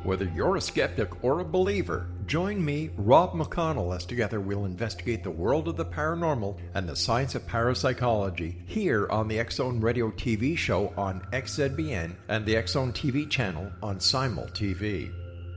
Whether you're a skeptic or a believer, join me, Rob McConnell, as together we'll investigate the world of the paranormal and the science of parapsychology here on the X-Zone Radio TV show on XZBN and the X-Zone TV channel on Simul TV.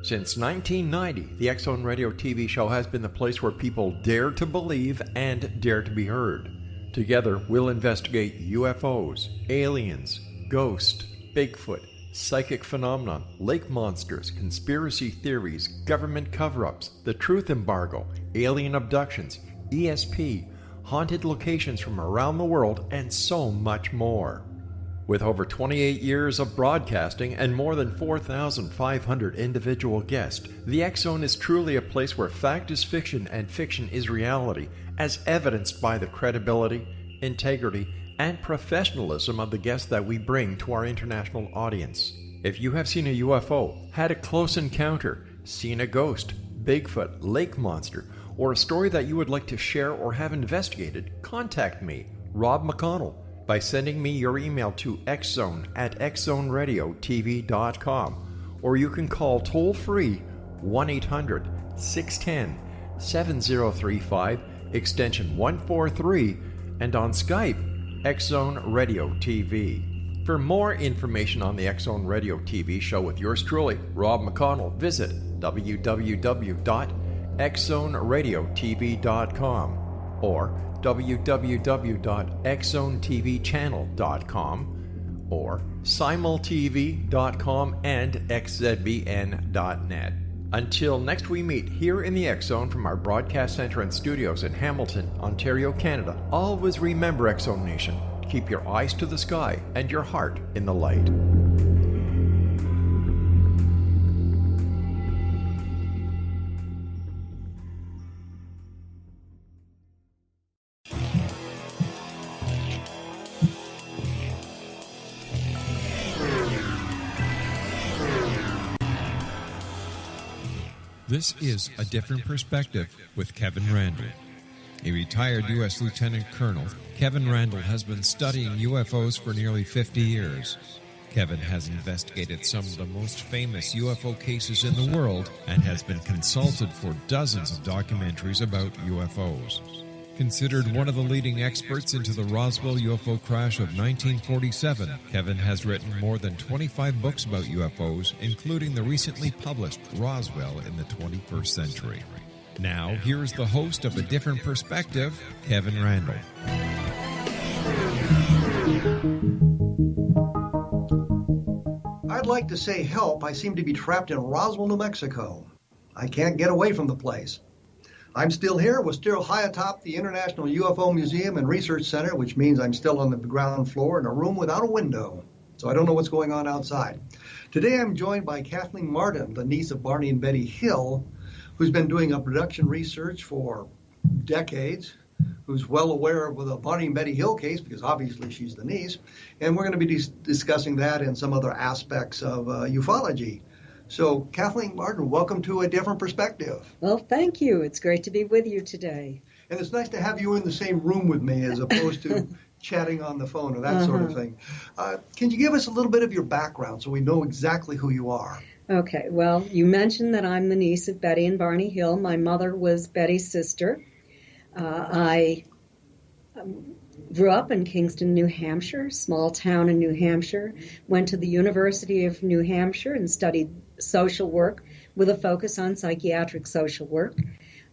Since 1990, the X-Zone Radio TV show has been the place where people dare to believe and dare to be heard. Together, we'll investigate UFOs, aliens, ghosts, Bigfoot, psychic phenomenon, lake monsters, conspiracy theories, government cover-ups, the truth embargo, alien abductions, ESP, haunted locations from around the world, and so much more. With over 28 years of broadcasting and more than 4,500 individual guests, the X-Zone is truly a place where fact is fiction and fiction is reality, as evidenced by the credibility, integrity, and professionalism of the guests that we bring to our international audience. If you have seen a UFO, had a close encounter, seen a ghost, Bigfoot, lake monster, or a story that you would like to share or have investigated, contact me, Rob McConnell, by sending me your email to xzone@xzoneradiotv.com, or you can call toll-free 1-800-610-7035, extension 143, and on Skype, X-Zone Radio TV. For more information on the X-Zone Radio TV show with yours truly, Rob McConnell, visit www.xzoneradiotv.com or www.xzonetvchannel.com or simultv.com and xzbn.net. Until next we meet here in the X-Zone from our broadcast center and studios in Hamilton, Ontario, Canada, always remember, X-Zone Nation, keep your eyes to the sky and your heart in the light. This is A Different Perspective with Kevin Randle. A retired U.S. Lieutenant Colonel, Kevin Randle has been studying UFOs for nearly 50 years. Kevin has investigated some of the most famous UFO cases in the world and has been consulted for dozens of documentaries about UFOs. Considered one of the leading experts into the Roswell UFO crash of 1947, Kevin has written more than 25 books about UFOs, including the recently published Roswell in the 21st Century. Now, here's the host of A Different Perspective, Kevin Randle. I'd like to say help. I seem to be trapped in Roswell, New Mexico. I can't get away from the place. I'm still here. We're still high atop the International UFO Museum and Research Center, which means I'm still on the ground floor in a room without a window. So I don't know what's going on outside. Today I'm joined by Kathleen Marden, the niece of Barney and Betty Hill, who's been doing abduction research for decades, who's well aware of the Barney and Betty Hill case, because obviously she's the niece. And we're going to be discussing that and some other aspects of ufology. So, Kathleen Marden, welcome to A Different Perspective. Well, thank you. It's great to be with you today. And it's nice to have you in the same room with me as opposed to chatting on the phone or that sort of thing. Can you give us a little bit of your background so we know exactly who you are? Okay. Well, you mentioned that I'm the niece of Betty and Barney Hill. My mother was Betty's sister. I grew up in Kingston, New Hampshire, small town in New Hampshire, went to the University of New Hampshire and studied social work with a focus on psychiatric social work.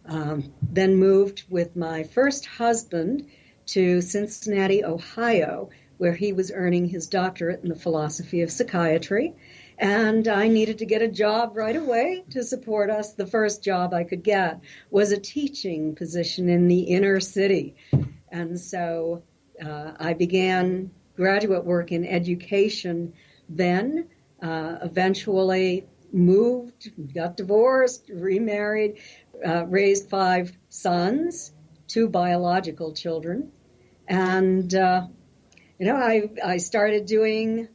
Then moved with my first husband to Cincinnati, Ohio, where he was earning his doctorate in the philosophy of psychiatry. And I needed to get a job right away to support us. The first job I could get was a teaching position in the inner city. And so I began graduate work in education then, eventually moved, got divorced, remarried, raised 5 sons, 2 biological children. And, I started doing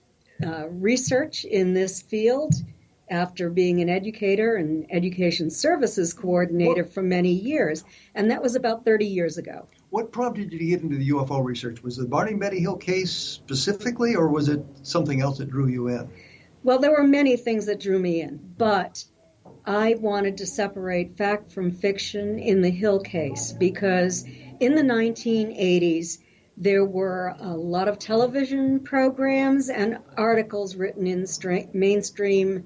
research in this field after being an educator and education services coordinator for many years. And that was about 30 years ago. What prompted you to get into the UFO research? Was it the Barney and Betty Hill case specifically, or was it something else that drew you in? Well, there were many things that drew me in, but I wanted to separate fact from fiction in the Hill case because in the 1980s, there were a lot of television programs and articles written in mainstream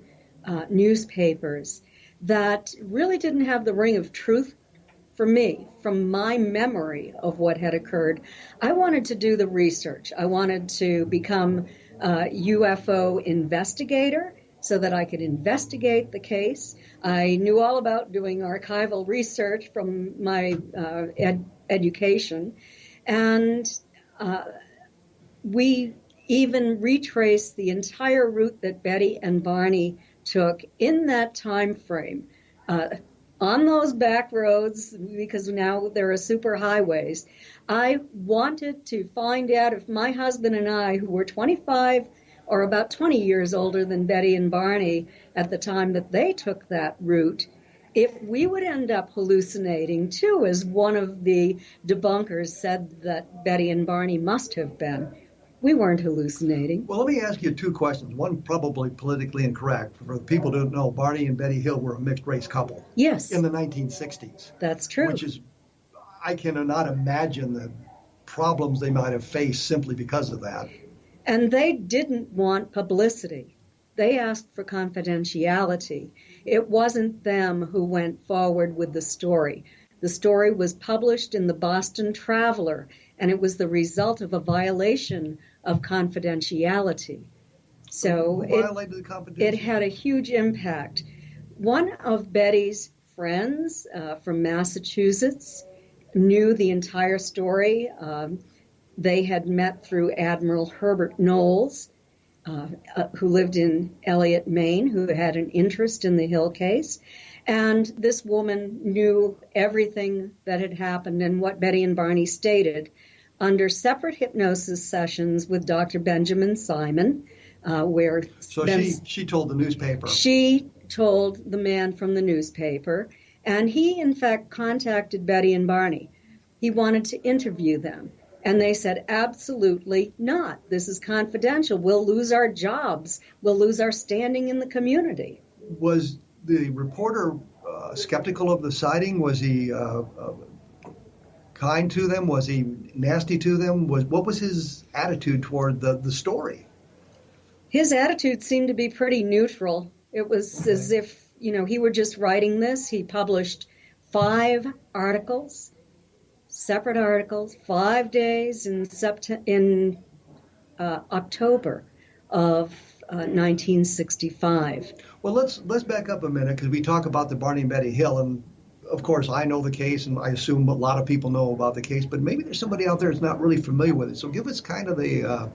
newspapers that really didn't have the ring of truth for me, from my memory of what had occurred. I wanted to do the research. I wanted to become a UFO investigator so that I could investigate the case. I knew all about doing archival research from my education. And we even retraced the entire route that Betty and Barney took in that time frame on those back roads, because now there are super highways. I wanted to find out if my husband and I, who were 25 or about 20 years older than Betty and Barney at the time that they took that route, if we would end up hallucinating too, as one of the debunkers said that Betty and Barney must have been. We weren't hallucinating. Well, let me ask you two questions. One probably politically incorrect. For the people who don't know, Barney and Betty Hill were a mixed-race couple. Yes. In the 1960s. That's true. Which is, I cannot imagine the problems they might have faced simply because of that. And they didn't want publicity. They asked for confidentiality. It wasn't them who went forward with the story. The story was published in the Boston Traveler, and it was the result of a violation of confidentiality. So it had a huge impact. One of Betty's friends from Massachusetts knew the entire story. They had met through Admiral Herbert Knowles, who lived in Elliott, Maine, who had an interest in the Hill case. And this woman knew everything that had happened and what Betty and Barney stated under separate hypnosis sessions with Dr. Benjamin Simon, where... So she told the newspaper. She told the man from the newspaper, and he, in fact, contacted Betty and Barney. He wanted to interview them. And they said, absolutely not. This is confidential. We'll lose our jobs. We'll lose our standing in the community. Was the reporter skeptical of the sighting? Was he kind to them? Was he nasty to them? What was his attitude toward the story? His attitude seemed to be pretty neutral. It was as if, he were just writing this. He published 5 articles. Separate articles, 5 days in October of 1965. Well, let's back up a minute because we talk about the Barney and Betty Hill, and of course I know the case, and I assume a lot of people know about the case, but maybe there's somebody out there that's not really familiar with it. So give us kind of the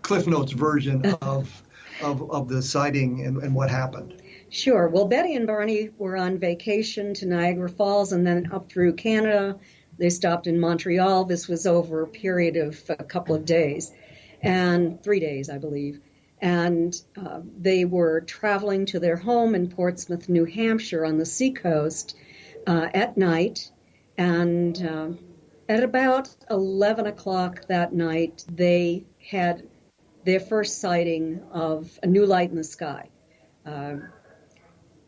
Cliff Notes version of the sighting and what happened. Sure. Well, Betty and Barney were on vacation to Niagara Falls and then up through Canada. They stopped in Montreal. This was over a period of a couple of days, and 3 days, I believe. And they were traveling to their home in Portsmouth, New Hampshire on the seacoast at night. And at about 11 o'clock that night, they had their first sighting of a new light in the sky.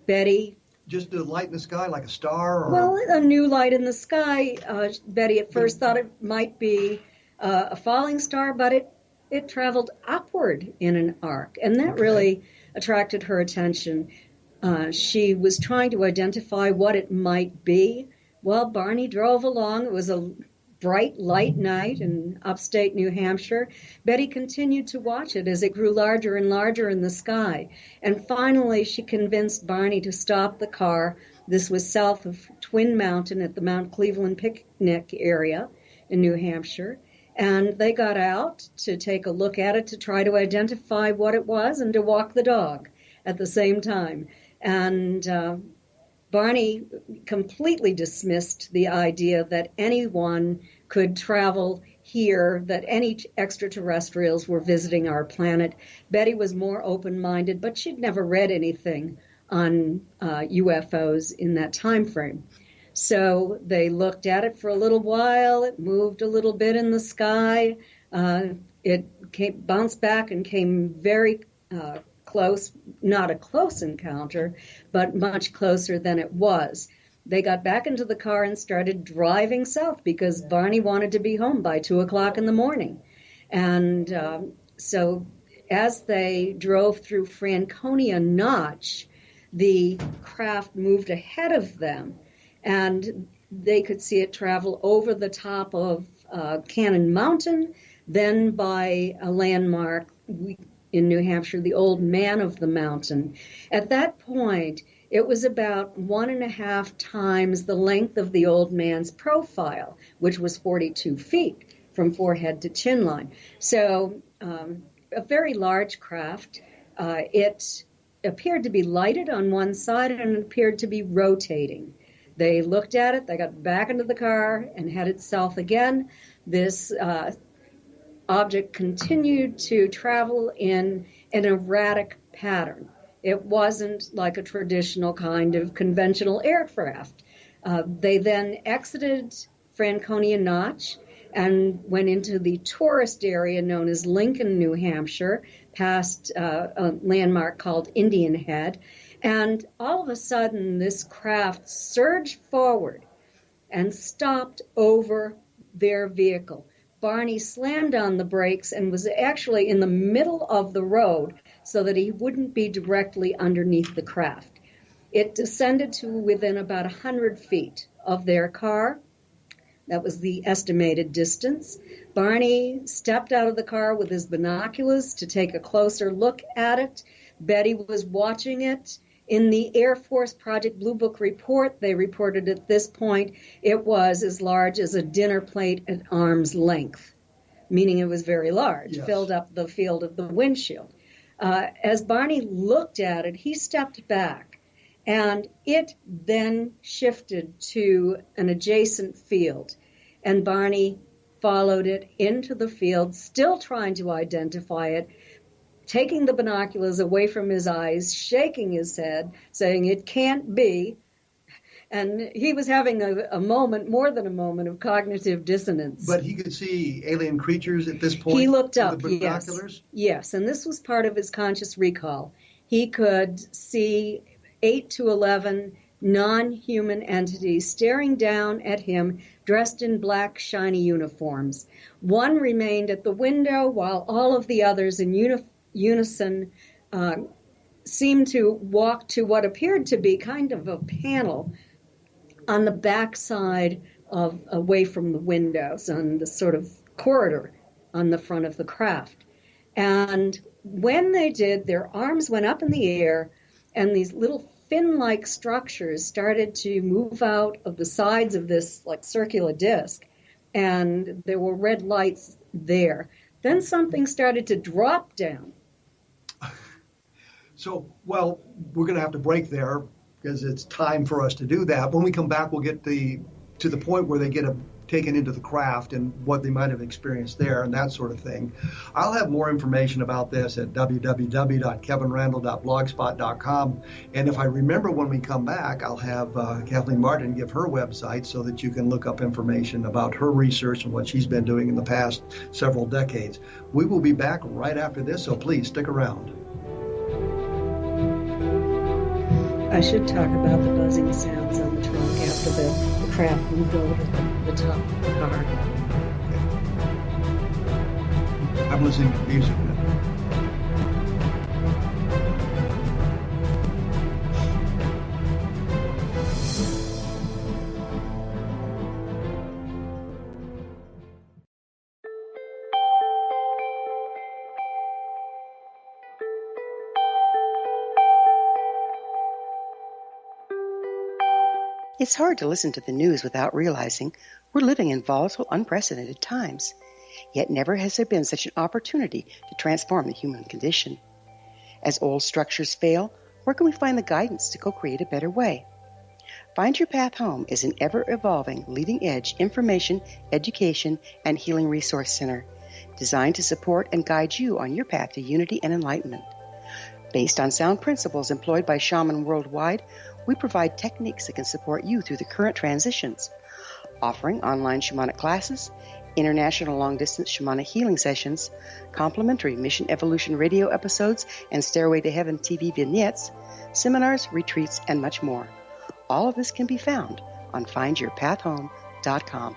Betty... Just a light in the sky, like a star? Or... Well, a new light in the sky. Betty at first thought it might be a falling star, but it traveled upward in an arc, and that really attracted her attention. She was trying to identify what it might be. Well, Barney drove along. It was a bright, light night in upstate New Hampshire. Betty continued to watch it as it grew larger and larger in the sky. And finally, she convinced Barney to stop the car. This was south of Twin Mountain at the Mount Cleveland picnic area in New Hampshire. And they got out to take a look at it to try to identify what it was and to walk the dog at the same time. And Barney completely dismissed the idea that anyone could travel here, that any extraterrestrials were visiting our planet. Betty was more open-minded, but she'd never read anything on UFOs in that time frame. So they looked at it for a little while. It moved a little bit in the sky. It bounced back and came very close, not a close encounter, but much closer than it was. They got back into the car and started driving south because Barney wanted to be home by 2 o'clock in the morning. And so as they drove through Franconia Notch, the craft moved ahead of them, and they could see it travel over the top of Cannon Mountain, then by a landmark in New Hampshire, the Old Man of the Mountain. At that point, it was about 1.5 times the length of the old man's profile, which was 42 feet from forehead to chin line. So a very large craft. It appeared to be lighted on one side and it appeared to be rotating. They looked at it, they got back into the car and headed south again. This object continued to travel in an erratic pattern. It wasn't like a traditional kind of conventional aircraft. They then exited Franconia Notch and went into the tourist area known as Lincoln, New Hampshire, past a landmark called Indian Head. And all of a sudden, this craft surged forward and stopped over their vehicle. Barney slammed on the brakes and was actually in the middle of the road so that he wouldn't be directly underneath the craft. It descended to within about 100 feet of their car. That was the estimated distance. Barney stepped out of the car with his binoculars to take a closer look at it. Betty was watching it. In the Air Force Project Blue Book report, they reported at this point it was as large as a dinner plate at arm's length, meaning it was very large, yes. Filled up the field of the windshield. As Barney looked at it, he stepped back, and it then shifted to an adjacent field, and Barney followed it into the field, still trying to identify it, taking the binoculars away from his eyes, shaking his head, saying, "It can't be." And he was having a moment, more than a moment, of cognitive dissonance. But he could see alien creatures at this point? He looked up, with the binoculars? Yes, and this was part of his conscious recall. He could see 8 to 11 non-human entities staring down at him, dressed in black, shiny uniforms. One remained at the window, while all of the others in unison seemed to walk to what appeared to be kind of a panel on the back side of, away from the windows, on the sort of corridor on the front of the craft. And when they did, their arms went up in the air, and these little fin-like structures started to move out of the sides of this like circular disc, and there were red lights there. Then something started to drop down. So, well, we're going to have to break there because it's time for us to do that. When we come back, we'll get to the point where they get taken into the craft and what they might have experienced there and that sort of thing. I'll have more information about this at www.kevinrandle.blogspot.com. And if I remember when we come back, I'll have Kathleen Marden give her website so that you can look up information about her research and what she's been doing in the past several decades. We will be back right after this, so please stick around. I should talk about the buzzing sounds on the trunk after the craft moved over the top of the car. I'm listening to music now. It's hard to listen to the news without realizing we're living in volatile, unprecedented times. Yet never has there been such an opportunity to transform the human condition. As old structures fail, where can we find the guidance to co-create a better way? Find Your Path Home is an ever-evolving, leading-edge information, education, and healing resource center designed to support and guide you on your path to unity and enlightenment. Based on sound principles employed by shamans worldwide, we provide techniques that can support you through the current transitions, offering online shamanic classes, international long-distance shamanic healing sessions, complimentary Mission Evolution radio episodes and Stairway to Heaven TV vignettes, seminars, retreats, and much more. All of this can be found on findyourpathhome.com.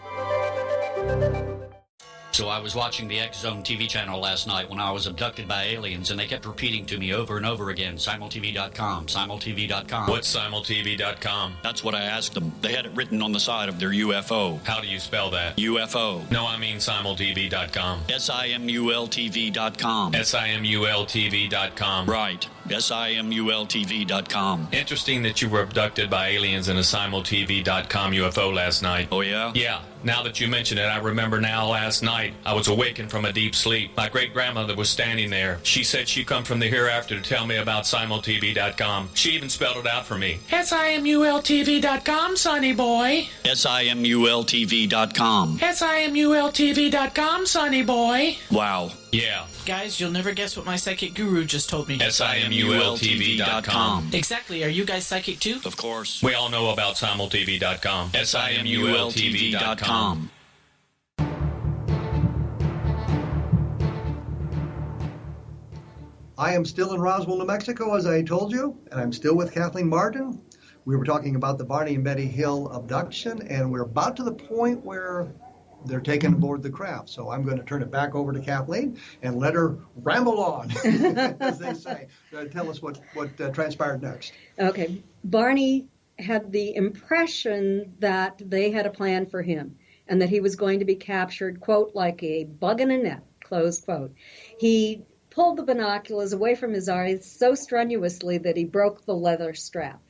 So I was watching the X Zone TV channel last night when I was abducted by aliens, and they kept repeating to me over and over again, simultv.com, simultv.com. What's simultv.com? That's what I asked them. They had it written on the side of their UFO. How do you spell that? UFO. No, I mean simultv.com. simultv.com. simultv.com. Right. simultv.com. Interesting that you were abducted by aliens in a simultv.com UFO last night. Oh, yeah? Yeah. Now that you mention it, I remember now last night I was awakened from a deep sleep. My great-grandmother was standing there. She said she'd come from the hereafter to tell me about simultv.com. She even spelled it out for me. simultv.com, sonny boy. simultv.com. simultv.com, sonny boy. Wow. Yeah. Guys, you'll never guess what my psychic guru just told me. simultv.com. Exactly. Are you guys psychic too? Of course. We all know about simultv.com. simultv.com. I am still in Roswell, New Mexico, as I told you, and I'm still with Kathleen Marden. We were talking about the Barney and Betty Hill abduction, and we're about to the point where they're taken aboard the craft. So I'm going to turn it back over to Kathleen and let her ramble on, as they say. Tell us what transpired next. Okay. Barney had the impression that they had a plan for him and that he was going to be captured, quote, like a bug in a net, close quote. He pulled the binoculars away from his eyes so strenuously that he broke the leather strap.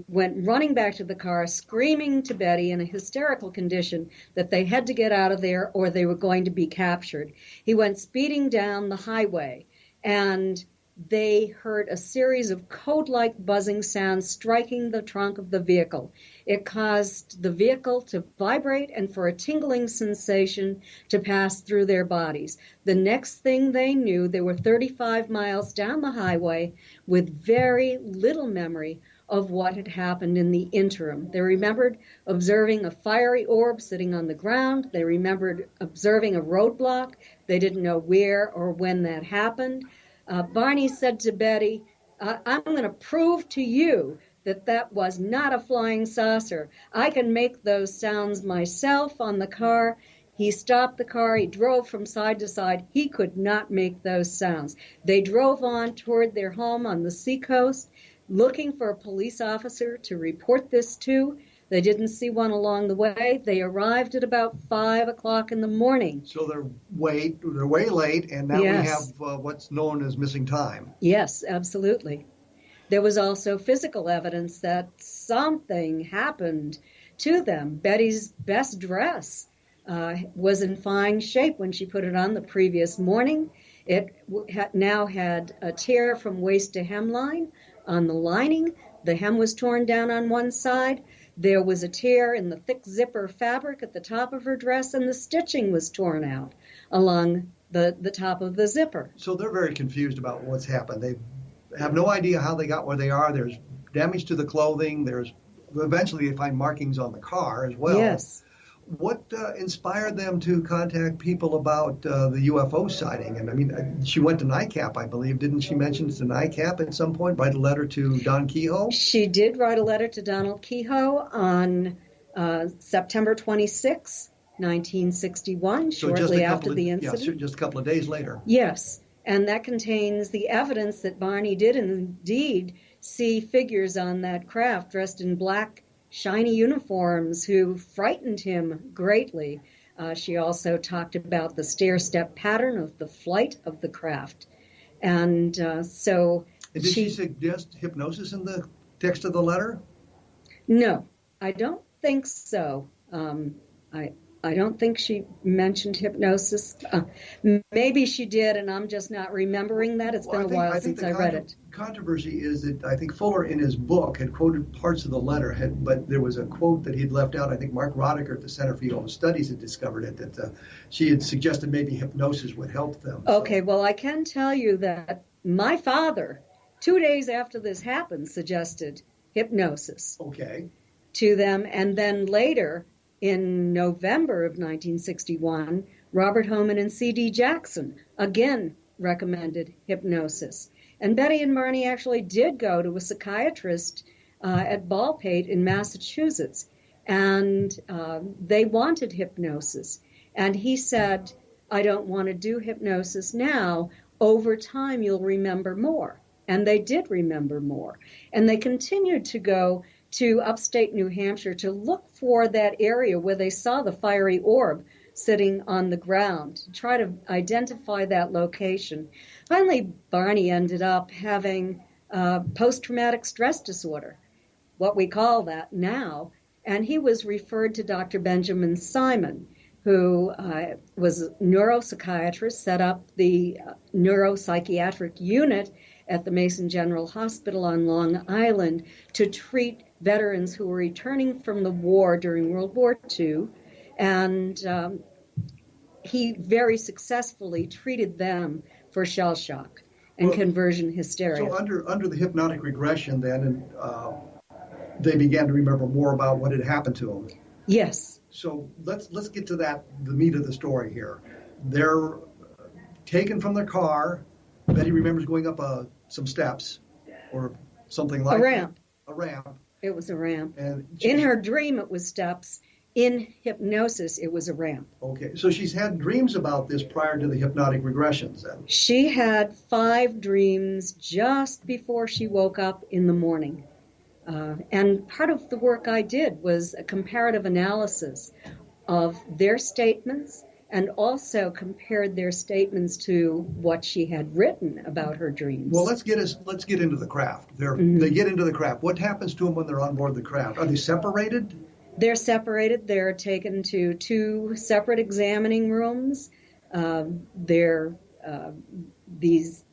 Went running back to the car, screaming to Betty in a hysterical condition that they had to get out of there or they were going to be captured. He went speeding down the highway, and they heard a series of code-like buzzing sounds striking the trunk of the vehicle. It caused the vehicle to vibrate and for a tingling sensation to pass through their bodies. The next thing they knew, they were 35 miles down the highway with very little memory of what had happened in the interim. They remembered observing a fiery orb sitting on the ground. They remembered observing a roadblock. They didn't know where or when that happened. Barney said to Betty, I'm going to prove to you that that was not a flying saucer. I can make those sounds myself on the car. He stopped the car. He drove from side to side. He could not make those sounds. They drove on toward their home on the seacoast, looking for a police officer to report this to. They didn't see one along the way. They arrived at about 5 o'clock in the morning. So they're way late, and now Yes. we have what's known as missing time. Yes, absolutely. There was also physical evidence that something happened to them. Betty's best dress was in fine shape when she put it on the previous morning. It now had a tear from waist to hemline on the lining. The hem was torn down on one side. There was a tear in the thick zipper fabric at the top of her dress, and the stitching was torn out along the top of the zipper. So they're very confused about what's happened. They have no idea how they got where they are. There's damage to the clothing. Eventually they find markings on the car as well. Yes. What inspired them to contact people about the UFO sighting? And I mean, she went to NICAP, I believe. Didn't she mention to NICAP at some point, write a letter to Don Kehoe? She did write a letter to Donald Kehoe on September 26, 1961, shortly after the incident. Yeah, just a couple of days later. Yes, and that contains the evidence that Barney did indeed see figures on that craft dressed in black, shiny uniforms who frightened him greatly. She also talked about the stair-step pattern of the flight of the craft. And so... And did she suggest hypnosis in the text of the letter? No, I don't think so. I don't think she mentioned hypnosis. Maybe she did, and I'm just not remembering that. It's been a while since I read it. Controversy is that I think Fuller in his book had quoted parts of the letter, but there was a quote that he'd left out. I think Mark Rodiker at the Center for UFO Studies had discovered it, that she had suggested maybe hypnosis would help them. Okay, well, I can tell you that my father, 2 days after this happened, suggested hypnosis to them, and then later, in November of 1961, Robert Homan and C.D. Jackson, again, recommended hypnosis. And Betty and Barney actually did go to a psychiatrist at Baldpate in Massachusetts, and they wanted hypnosis. And he said, I don't want to do hypnosis now. Over time, you'll remember more. And they did remember more. And they continued to go to upstate New Hampshire to look for that area where they saw the fiery orb sitting on the ground, to try to identify that location. Finally, Barney ended up having post-traumatic stress disorder, what we call that now, and he was referred to Dr. Benjamin Simon, who was a neuropsychiatrist, set up the neuropsychiatric unit at the Mason General Hospital on Long Island to treat veterans who were returning from the war during World War II, and he very successfully treated them for shell shock and conversion hysteria. So under the hypnotic regression then, they began to remember more about what had happened to them. Yes. So let's get to the meat of the story here. They're taken from their car. Betty remembers going up some steps or something like a ramp. A ramp. It was a ramp. And in her dream, it was steps. In hypnosis, it was a ramp. Okay, so she's had dreams about this prior to the hypnotic regressions then? She had 5 dreams just before she woke up in the morning. And part of the work I did was a comparative analysis of their statements and also compared their statements to what she had written about her dreams. Well, let's get into the craft. They get into the craft. What happens to them when they're on board the craft? Are they separated? They're separated. They're taken to 2 separate examining rooms. These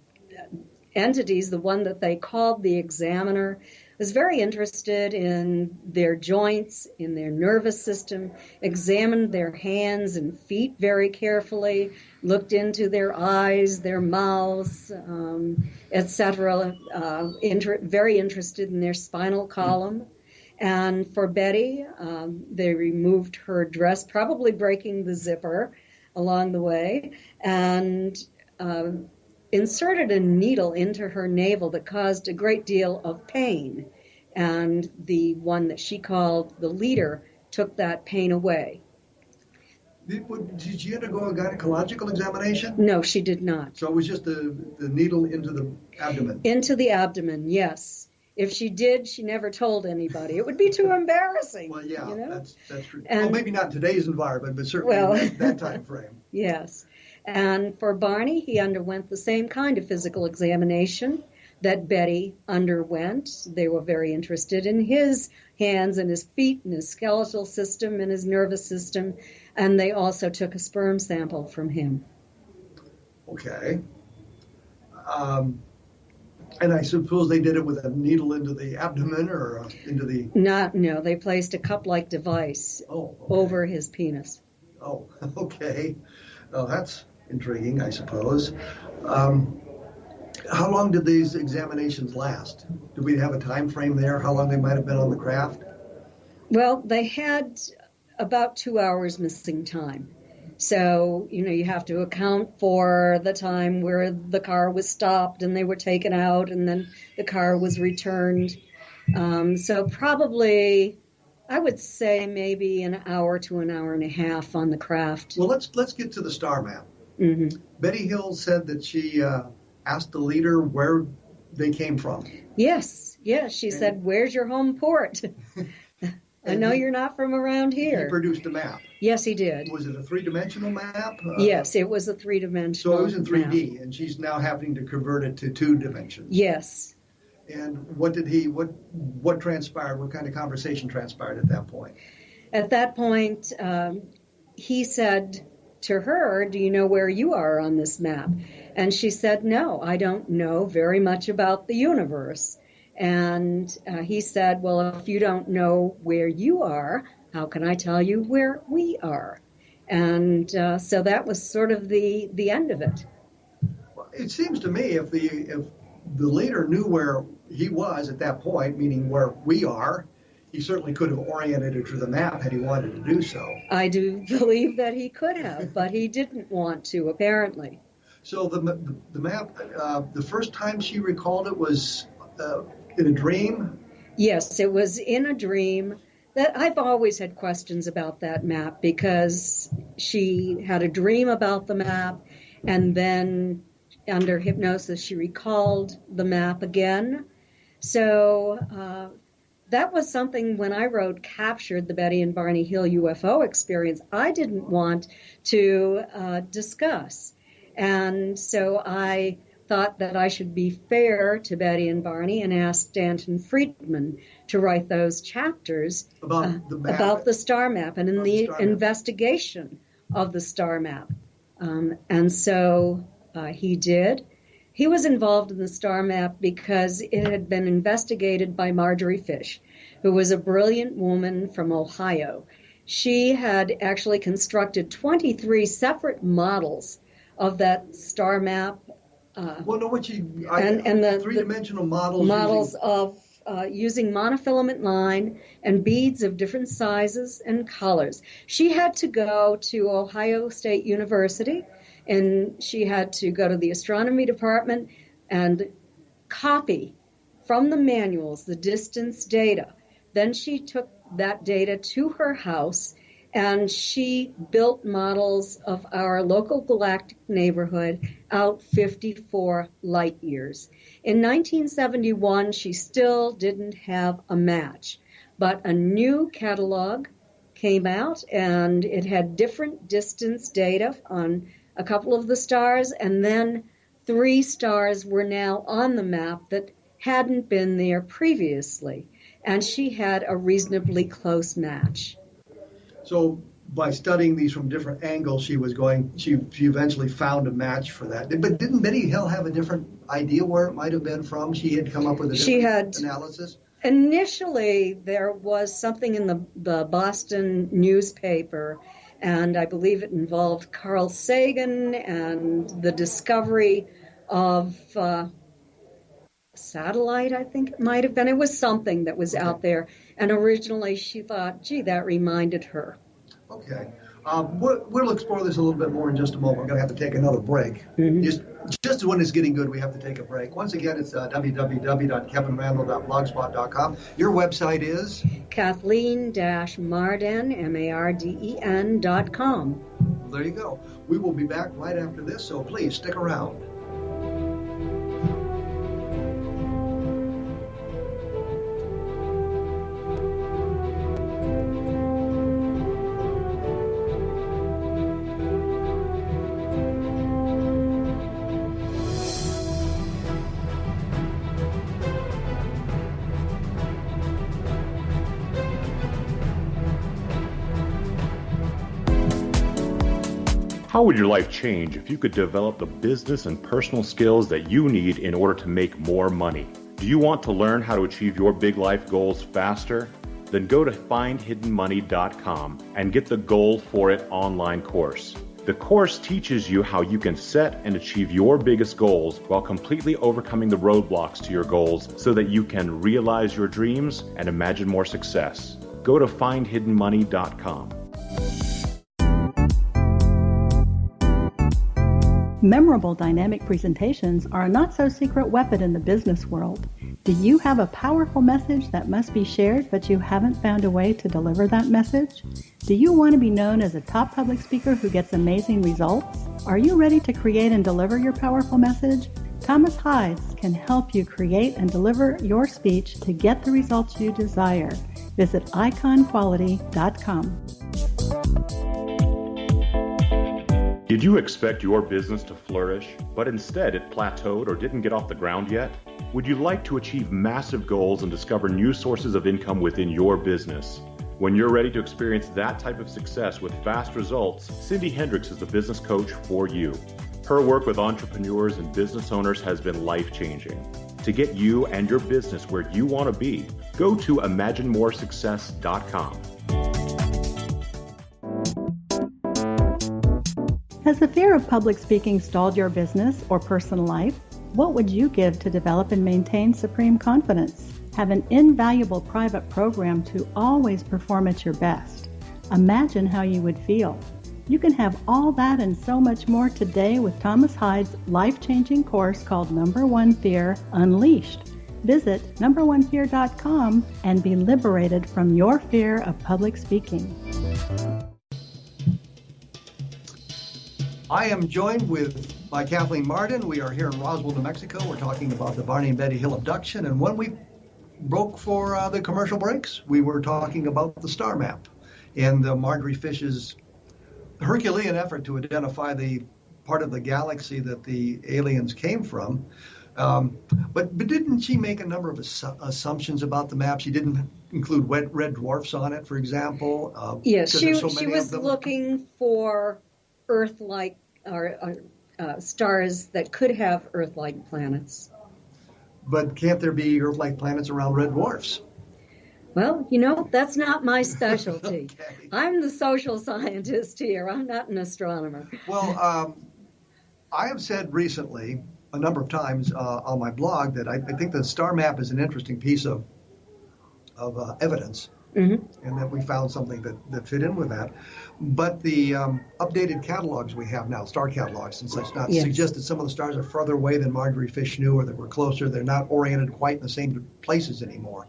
entities, the one that they called the examiner, was very interested in their joints, in their nervous system, examined their hands and feet very carefully, looked into their eyes, their mouths, etc., very interested in their spinal column. And for Betty, they removed her dress, probably breaking the zipper along the way, and inserted a needle into her navel that caused a great deal of pain. And the one that she called the leader took that pain away. Did she undergo a gynecological examination? No, she did not. So it was just the needle into the abdomen? Into the abdomen, yes. If she did, she never told anybody. It would be too embarrassing. Well, yeah, you know? that's true. And, well, maybe not in today's environment, but certainly in that time frame. Yes. And for Barney, he underwent the same kind of physical examination that Betty underwent. They were very interested in his hands and his feet and his skeletal system and his nervous system. And they also took a sperm sample from him. Okay. And I suppose they did it with a needle into the abdomen or into the... No, they placed a cup-like device over his penis. Oh, okay. Well, that's intriguing, I suppose. How long did these examinations last? Do we have a time frame there, how long they might have been on the craft? Well, they had about 2 hours missing time. So, you have to account for the time where the car was stopped and they were taken out and then the car was returned. So probably, I would say maybe an hour to an hour and a half on the craft. Well, let's get to the star map. Mm-hmm. Betty Hill said that she asked the leader where they came from. Yes. She said, "Where's your home port?" I know you're not from around here. He produced a map. Yes, he did. Was it a 3-dimensional map? Yes, it was a 3-dimensional So it was in 3D, map. and she's now having to convert it to 2 dimensions. Yes. And what transpired? What kind of conversation transpired at that point? At that point, he said to her, "Do you know where you are on this map?" And she said, "No, I don't know very much about the universe." And he said, "Well, if you don't know where you are, how can I tell you where we are?" And so that was sort of the end of it. Well, it seems to me if the leader knew where he was at that point, meaning where we are, He certainly could have oriented her to the map had he wanted to do so. I do believe that he could have, but he didn't want to, apparently. So the map, the first time she recalled it was in a dream? Yes, it was in a dream. That I've always had questions about that map because she had a dream about the map, and then under hypnosis she recalled the map again. So that was something when I wrote Captured, the Betty and Barney Hill UFO experience, I didn't want to discuss. And so I thought that I should be fair to Betty and Barney and ask Stanton Friedman to write those chapters about the map, about the star map and in the investigation of the star map. And so he did. He was involved in the star map because it had been investigated by Marjorie Fish, who was a brilliant woman from Ohio. She had actually constructed 23 separate models of that star map. And the three-dimensional models. Models using monofilament line and beads of different sizes and colors. She had to go to Ohio State University, and she had to go to the astronomy department and copy from the manuals the distance data. Then she took that data to her house, and she built models of our local galactic neighborhood out 54 light years. In 1971, she still didn't have a match, but a new catalog came out, and it had different distance data on a couple of the stars, and then 3 stars were now on the map that hadn't been there previously, and she had a reasonably close match. So by studying these from different angles, she eventually found a match for that. But didn't Betty Hill have a different idea where it might have been from? She had come up with a different analysis? Initially, there was something in the Boston newspaper, and I believe it involved Carl Sagan and the discovery of satellite, I think it might have been. It was something that was out there. And originally she thought, gee, that reminded her. Okay. We'll explore this a little bit more in just a moment. We're going to have to take another break. Mm-hmm. Just when it's getting good, we have to take a break. Once again, it's www.kevinrandle.blogspot.com. Your website is? Kathleen-Marden, Marden.com. Well, there you go. We will be back right after this, so please stick around. How would your life change if you could develop the business and personal skills that you need in order to make more money? Do you want to learn how to achieve your big life goals faster? Then go to findhiddenmoney.com and get the Goal for It online course. The course teaches you how you can set and achieve your biggest goals while completely overcoming the roadblocks to your goals so that you can realize your dreams and imagine more success. Go to findhiddenmoney.com. Memorable dynamic presentations are a not-so-secret weapon in the business world. Do you have a powerful message that must be shared, but you haven't found a way to deliver that message? Do you want to be known as a top public speaker who gets amazing results? Are you ready to create and deliver your powerful message? Thomas Hides can help you create and deliver your speech to get the results you desire. Visit iconquality.com. Did you expect your business to flourish, but instead it plateaued or didn't get off the ground yet? Would you like to achieve massive goals and discover new sources of income within your business? When you're ready to experience that type of success with fast results, Cindy Hendricks is the business coach for you. Her work with entrepreneurs and business owners has been life-changing. To get you and your business where you want to be, go to imaginemoresuccess.com. Has the fear of public speaking stalled your business or personal life? What would you give to develop and maintain supreme confidence? Have an invaluable private program to always perform at your best. Imagine how you would feel. You can have all that and so much more today with Thomas Hyde's life-changing course called Number One Fear Unleashed. Visit numberonefear.com and be liberated from your fear of public speaking. I am joined by Kathleen Marden. We are here in Roswell, New Mexico. We're talking about the Barney and Betty Hill abduction. And when we broke for the commercial breaks, we were talking about the star map and Marjorie Fish's Herculean effort to identify the part of the galaxy that the aliens came from. But didn't she make a number of assumptions about the map? She didn't include red dwarfs on it, for example. Yes, she was looking for Earth-like or stars that could have Earth-like planets. But can't there be Earth-like planets around red dwarfs? Well, that's not my specialty. Okay. I'm the social scientist here. I'm not an astronomer. Well, I have said recently a number of times on my blog that I think the star map is an interesting piece of evidence, and that we found something that fit in with that. But the updated catalogs we have now, star catalogs and such, suggest that some of the stars are further away than Marjorie Fish knew, or that we're closer. They're not oriented quite in the same places anymore.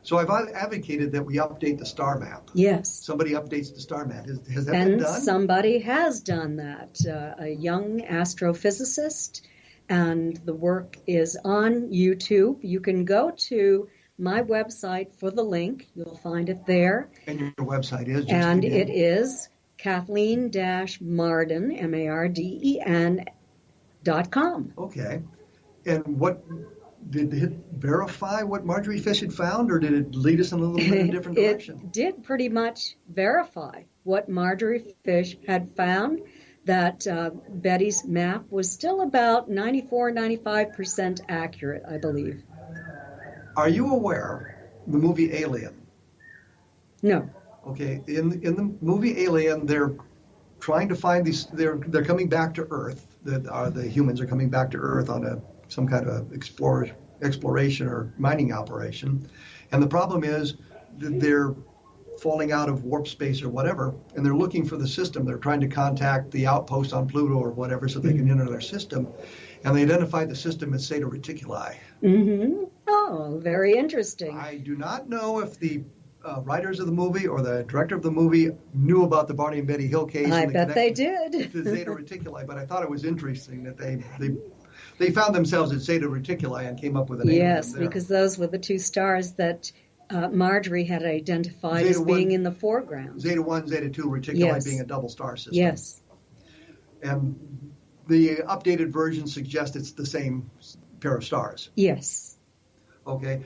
So I've advocated that we update the star map. Yes. Somebody updates the star map. Has that been done? And somebody has done that, a young astrophysicist, and the work is on YouTube. You can go to my website for the link. You'll find it there. And your website is? And it is Kathleen-Marden, MARDEN.com. Okay. And what... Did it verify what Marjorie Fish had found, or did it lead us in a little bit of a different direction? It did pretty much verify what Marjorie Fish had found, that Betty's map was still about 95% accurate, I believe. Are you aware of the movie Alien? No. Okay, in the movie Alien, they're trying to find these. They're coming back to Earth. The humans are coming back to Earth on some kind of exploration or mining operation. And the problem is that they're falling out of warp space or whatever, and they're looking for the system. They're trying to contact the outpost on Pluto or whatever so they can enter their system. And they identified the system as Zeta Reticuli. Mm-hmm. Oh, very interesting. I do not know if the writers of the movie or the director of the movie knew about the Barney and Betty Hill case. I bet they did. The Zeta Reticuli, but I thought it was interesting that they found themselves at Zeta Reticuli and came up with a name. Yes, because those were the two stars that Marjorie had identified as being in the foreground. Zeta 1, Zeta 2 Reticuli being a double star system. Yes. And the updated version suggests it's the same pair of stars. Yes. Okay.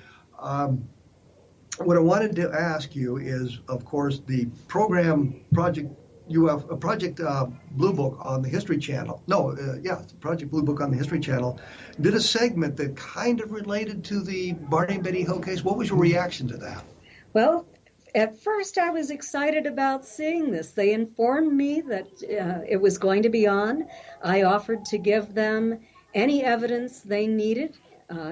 What I wanted to ask you is, of course, the program Project Blue Book on the History Channel. Project Blue Book on the History Channel did a segment that kind of related to the Barney and Betty Hill case. What was your reaction to that? Well, at first I was excited about seeing this. They informed me that it was going to be on. I offered to give them any evidence they needed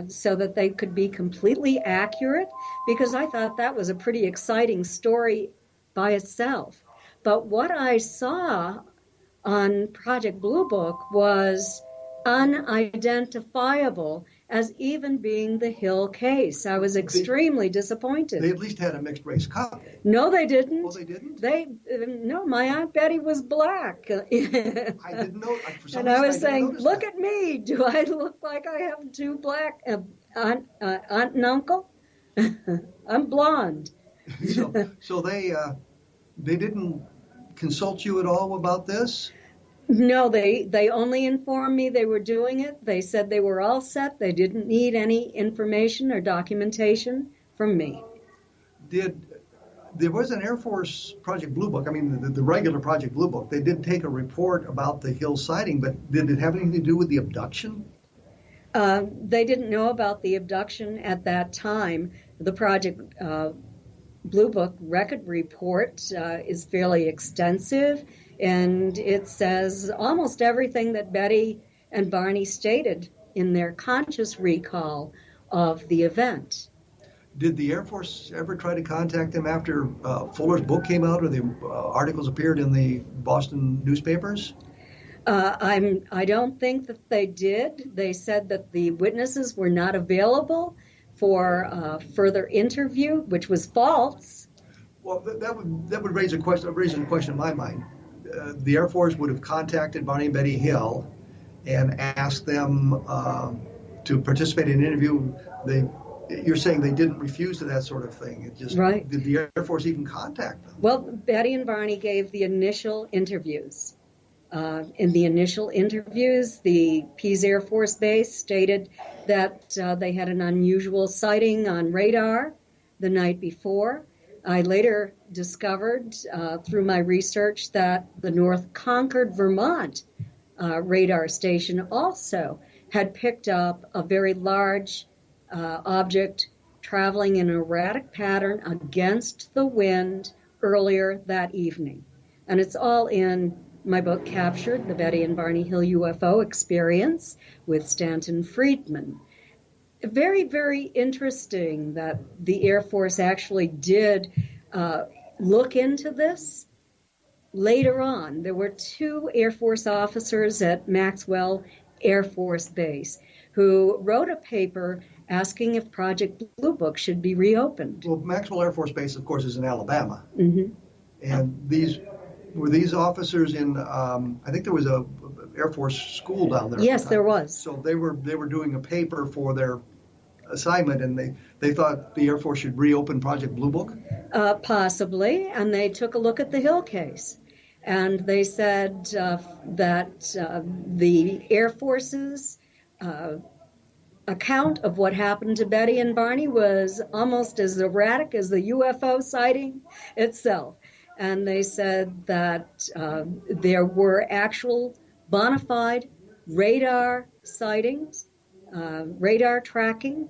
so that they could be completely accurate, because I thought that was a pretty exciting story by itself. But what I saw on Project Blue Book was unidentifiable as even being the Hill case. I was extremely disappointed. They at least had a mixed race couple. No, they didn't. Oh, they didn't? No, my Aunt Betty was black. I didn't know. And I was saying, look at me. Do I look like I have two black aunt and uncle? I'm blonde. So they didn't consult you at all about this? No, they only informed me they were doing it. They said they were all set. They didn't need any information or documentation from me. There was an Air Force Project Blue Book, the regular Project Blue Book. They did take a report about the Hill sighting, but did it have anything to do with the abduction? They didn't know about the abduction at that time. The Project Blue Book record report is fairly extensive, and it says almost everything that Betty and Barney stated in their conscious recall of the event. Did the Air Force ever try to contact them after Fuller's book came out or the articles appeared in the Boston newspapers? I don't think that they did. They said that the witnesses were not available for further interview, which was false. Well, that would raise a question in my mind. The Air Force would have contacted Barney and Betty Hill and asked them to participate in an interview. You're saying they didn't refuse to that sort of thing. It just right. Did the Air Force even contact them? Well, Betty and Barney gave the initial interviews. In the initial interviews, the Pease Air Force Base stated that they had an unusual sighting on radar the night before. I later discovered through my research that the North Concord, Vermont radar station also had picked up a very large object traveling in an erratic pattern against the wind earlier that evening. And it's all in my book, Captured, the Betty and Barney Hill UFO Experience with Stanton Friedman. Very, very interesting that the Air Force actually did look into this. Later on, there were 2 Air Force officers at Maxwell Air Force Base who wrote a paper asking if Project Blue Book should be reopened. Well, Maxwell Air Force Base, of course, is in Alabama. Mm-hmm. And these officers in, I think there was a Air Force school down there. Yes, there was. So they were doing a paper for their assignment, and they thought the Air Force should reopen Project Blue Book? Possibly, and they took a look at the Hill case. And they said that the Air Force's account of what happened to Betty and Barney was almost as erratic as the UFO sighting itself. And they said that there were actual bona fide radar sightings, radar tracking,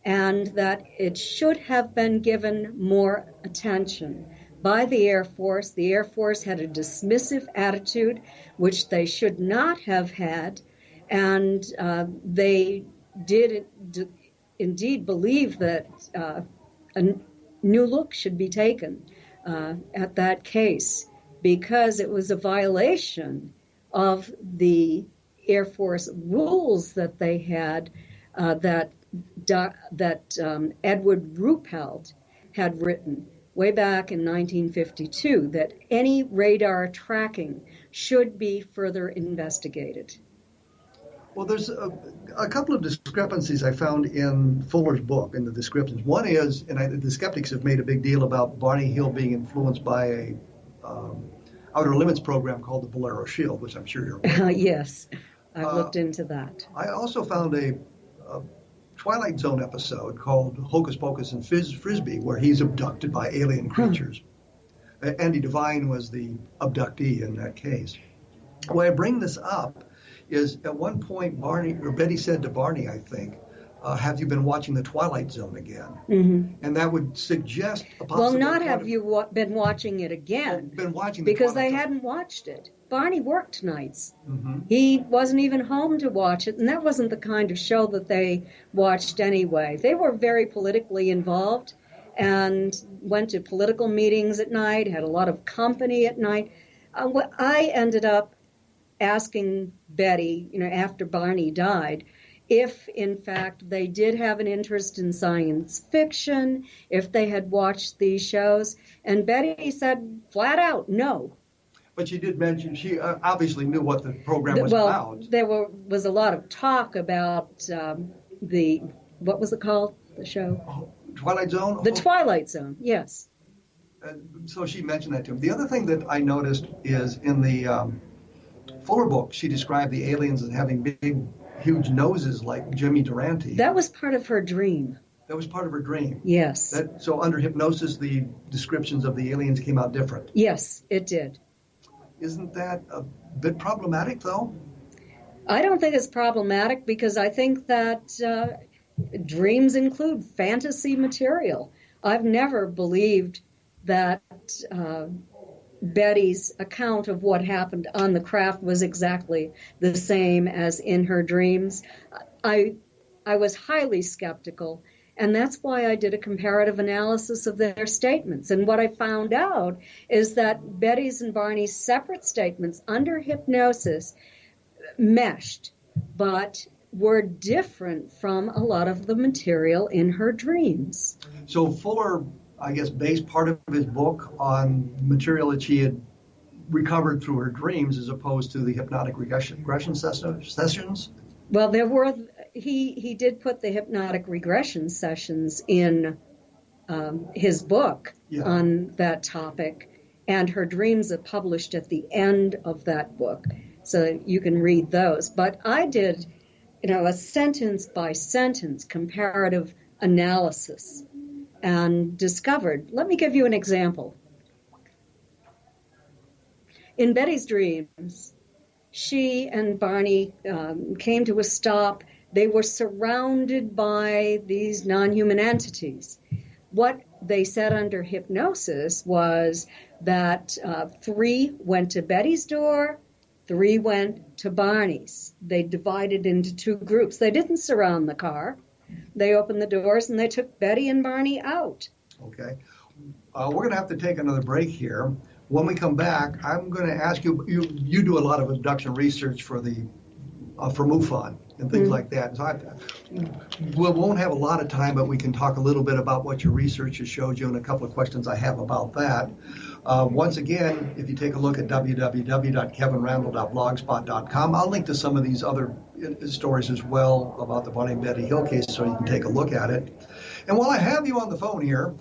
and that it should have been given more attention by the Air Force. The Air Force had a dismissive attitude, which they should not have had, and they did indeed believe that a new look should be taken at that case, because it was a violation of the Air Force rules that they had, that Edward Ruppelt had written way back in 1952, that any radar tracking should be further investigated. Well, there's a couple of discrepancies I found in Fuller's book, in the descriptions. One is, and the skeptics have made a big deal about Barney Hill being influenced by a Outer Limits program called the Bolero Shield, which I'm sure you're aware of. Yes, I've looked into that. I also found a Twilight Zone episode called Hocus Pocus and Frisbee, where he's abducted by alien creatures. Andy Devine was the abductee in that case. Why I bring this up is at one point Betty said to Barney, I think, have you been watching the Twilight Zone again? Mm-hmm. And that would suggest a possibility. Well, not have you been watching it again. Been watching because Twilight they Zone. hadn't watched it. Barney worked nights. Mm-hmm. He wasn't even home to watch it, and that wasn't the kind of show that they watched anyway. They were very politically involved and went to political meetings at night, had a lot of company at night. I ended up asking Betty, after Barney died, if in fact they did have an interest in science fiction, if they had watched these shows, and Betty said flat out no. But she did mention she obviously knew what the program was about. There was a lot of talk about what was it called, the show? Twilight Zone? The Twilight Zone, yes. So she mentioned that to him. The other thing that I noticed is in the Fuller book, she described the aliens as having big, huge noses like Jimmy Durante. That was part of her dream. That was part of her dream? Yes. So under hypnosis, the descriptions of the aliens came out different? Yes, it did. Isn't that a bit problematic, though? I don't think it's problematic because I think that dreams include fantasy material. I've never believed that Betty's account of what happened on the craft was exactly the same as in her dreams. I was highly skeptical, And that's why I did a comparative analysis of their statements. And what I found out is that Betty's and Barney's separate statements under hypnosis meshed, but were different from a lot of the material in her dreams. So Fuller, I guess, based part of his book on material that she had recovered through her dreams as opposed to the hypnotic regression sessions? Well, he did put the hypnotic regression sessions in his book on that topic, and her dreams are published at the end of that book, so you can read those. But I did, a sentence by sentence comparative analysis and discovered. Let me give you an example. In Betty's dreams, she and Barney came to a stop. They were surrounded by these non-human entities. What they said under hypnosis was that 3 went to Betty's door, 3 went to Barney's. They divided into 2 groups. They didn't surround the car. They opened the doors and they took Betty and Barney out. Okay. We're going to have to take another break here. When we come back, I'm going to ask you do a lot of abduction research for MUFON and things like that. So we won't have a lot of time, but we can talk a little bit about what your research has showed you and a couple of questions I have about that. Once again, if you take a look at www.kevinrandle.blogspot.com, I'll link to some of these other stories as well about the Barney and Betty Hill case so you can take a look at it. And while I have you on the phone here,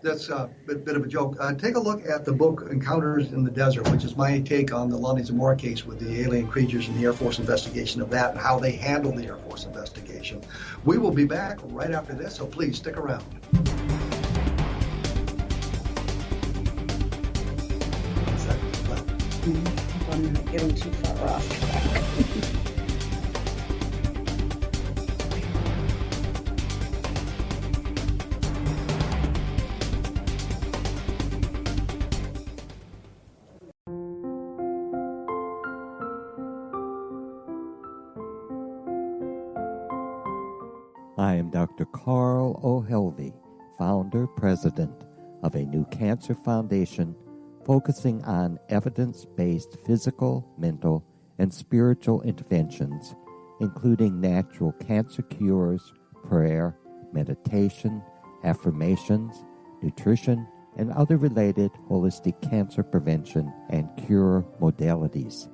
that's a bit of a joke. Take a look at the book Encounters in the Desert, which is my take on the Lonnie Zamora case with the alien creatures and the Air Force investigation of that and how they handled the Air Force investigation. We will be back right after this, so please stick around. I'm not getting too far off track. I am Dr. Carl O'Helvey, founder, president of a new cancer foundation focusing on evidence-based physical, mental, and spiritual interventions, including natural cancer cures, prayer, meditation, affirmations, nutrition, and other related holistic cancer prevention and cure modalities.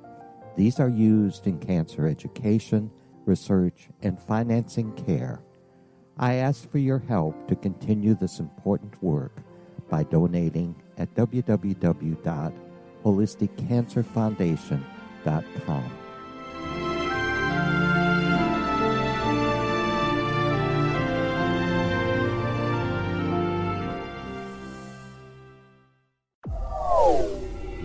These are used in cancer education, research, and financing care. I ask for your help to continue this important work by donating at www.holisticcancerfoundation.com.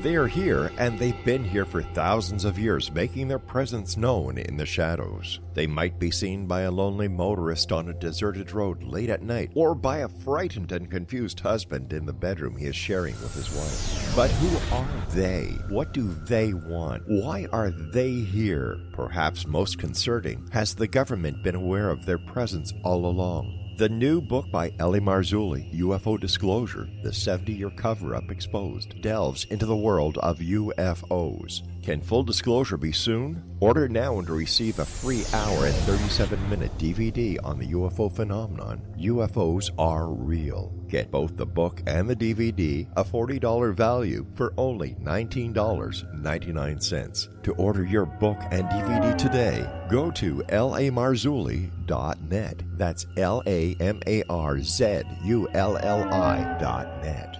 They are here, and they've been here for thousands of years, making their presence known in the shadows. They might be seen by a lonely motorist on a deserted road late at night, or by a frightened and confused husband in the bedroom he is sharing with his wife. But who are they? What do they want? Why are they here? Perhaps most concerning, has the government been aware of their presence all along? The new book by Ellie Marzulli, UFO Disclosure, the 70-year cover-up exposed, delves into the world of UFOs. Can full disclosure be soon? Order now and receive a free hour and 37-minute DVD on the UFO phenomenon. UFOs are real. Get both the book and the DVD, a $40 value, for only $19.99. To order your book and DVD today, go to lamarzulli.net. That's LAMARZULLI.net.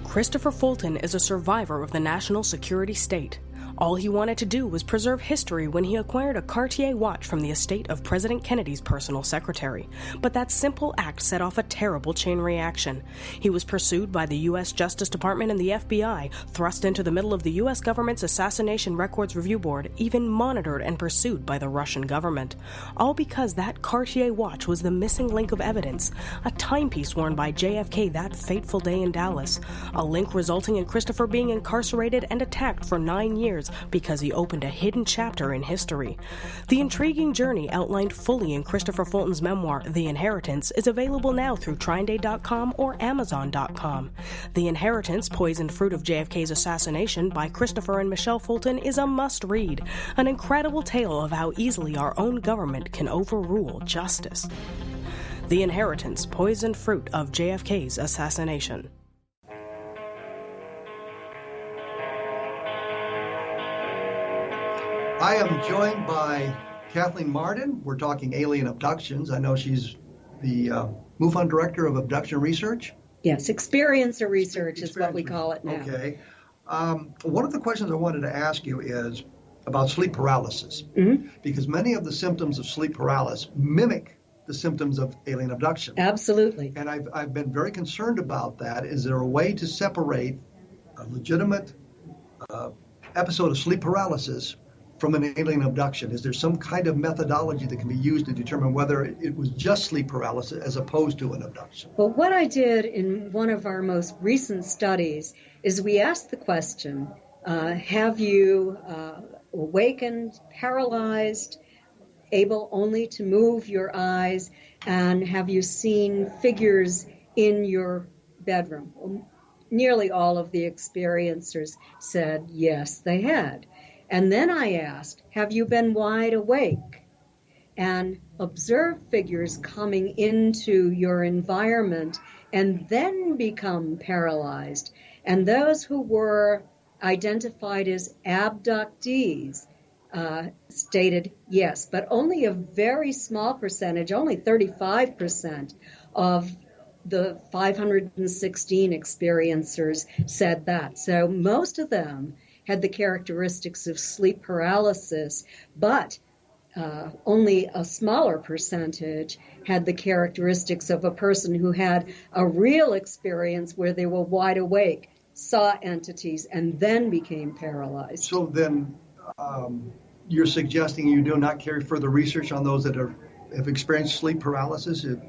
Christopher Fulton is a survivor of the national security state. All he wanted to do was preserve history when he acquired a Cartier watch from the estate of President Kennedy's personal secretary. But that simple act set off a terrible chain reaction. He was pursued by the U.S. Justice Department and the FBI, thrust into the middle of the U.S. government's Assassination Records Review Board, even monitored and pursued by the Russian government. All because that Cartier watch was the missing link of evidence, a timepiece worn by JFK that fateful day in Dallas, a link resulting in Christopher being incarcerated and attacked for 9 years years because he opened a hidden chapter in history. The intriguing journey outlined fully in Christopher Fulton's memoir, The Inheritance, is available now through TrineDay.com or Amazon.com. The Inheritance, Poisoned Fruit of JFK's Assassination by Christopher and Michelle Fulton is a must-read, an incredible tale of how easily our own government can overrule justice. The Inheritance, Poisoned Fruit of JFK's Assassination. I am joined by Kathleen Marden. We're talking alien abductions. I know she's the MUFON Director of Abduction Research. Yes, experiencer research is what we call it now. Okay. One of the questions I wanted to ask you is about sleep paralysis, because many of the symptoms of sleep paralysis mimic the symptoms of alien abduction. Absolutely. And I've been very concerned about that. Is there a way to separate a legitimate episode of sleep paralysis from an alien abduction? Is there some kind of methodology that can be used to determine whether it was just sleep paralysis as opposed to an abduction? Well, what I did in one of our most recent studies is we asked the question, have you awakened, paralyzed, able only to move your eyes, and have you seen figures in your bedroom? Well, nearly all of the experiencers said yes, they had. And then I asked, have you been wide awake and observed figures coming into your environment and then become paralyzed? And those who were identified as abductees stated yes, but only a very small percentage, only 35% of the 516 experiencers said that. So most of them had the characteristics of sleep paralysis, but only a smaller percentage had the characteristics of a person who had a real experience where they were wide awake, saw entities, and then became paralyzed. So then you're suggesting you do not carry further research on those that have experienced sleep paralysis? You